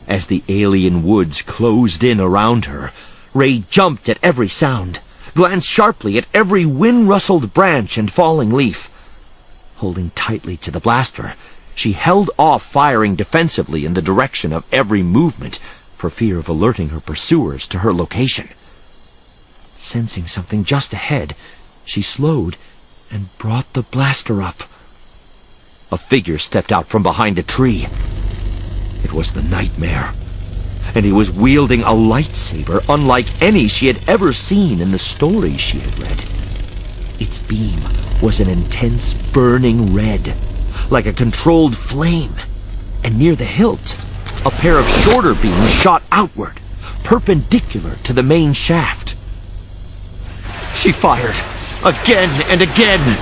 As the alien woods closed in around her, Rey jumped at every sound, glanced sharply at every wind-rustled branch and falling leaf. Holding tightly to the blaster, she held off firing defensively in the direction of every movement for fear of alerting her pursuers to her location. Sensing something just ahead, she slowed and brought the blaster up. A figure stepped out from behind a tree. It was the Nightmare, and he was wielding a lightsaber unlike any she had ever seen in the stories she had read. Its beam was an intense burning red, like a controlled flame, and near the hilt, a pair of shorter beams shot outward, perpendicular to the main shaft. She fired, again and again.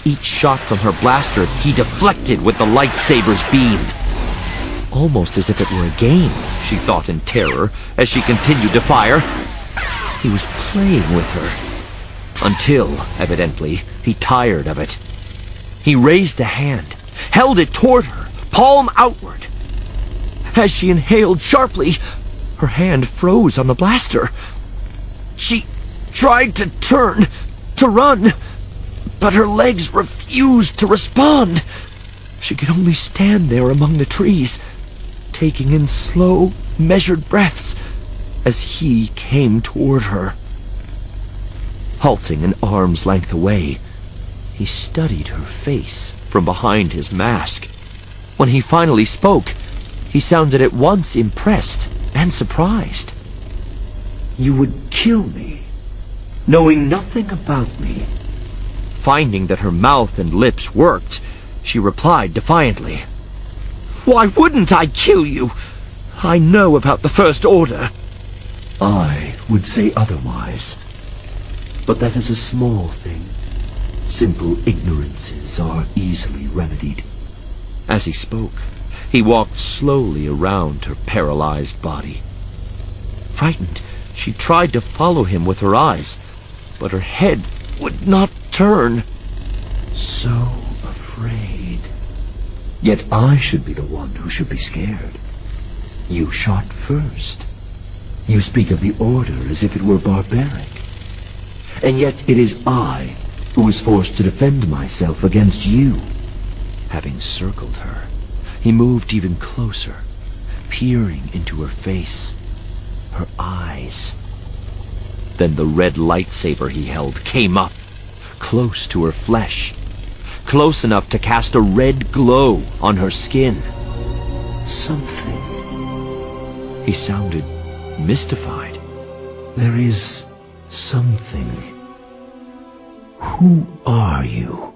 Each shot from her blaster he deflected with the lightsaber's beam. Almost as if it were a game, she thought in terror as she continued to fire. He was playing with her. Until, evidently, he tired of it. He raised a hand, held it toward her, palm outward. As she inhaled sharply, her hand froze on the blaster. She tried to turn, to run, but her legs refused to respond. She could only stand there among the trees, taking in slow, measured breaths as he came toward her. Halting an arm's length away, he studied her face from behind his mask. When he finally spoke, he sounded at once impressed and surprised. "You would kill me, knowing nothing about me?" Finding that her mouth and lips worked, she replied defiantly, "Why wouldn't I kill you? I know about the First Order." "I would say otherwise. But that is a small thing. Simple ignorances are easily remedied." As he spoke, he walked slowly around her paralyzed body. Frightened, she tried to follow him with her eyes, but her head would not turn. So afraid. Yet I should be the one who should be scared. You shot first. You speak of the Order as if it were barbaric. And yet it is I who was forced to defend myself against you. Having circled her, he moved even closer, peering into her face, her eyes. Then the red lightsaber he held came up, close to her flesh, close enough to cast a red glow on her skin. Something. He sounded mystified. There is something. Who are you?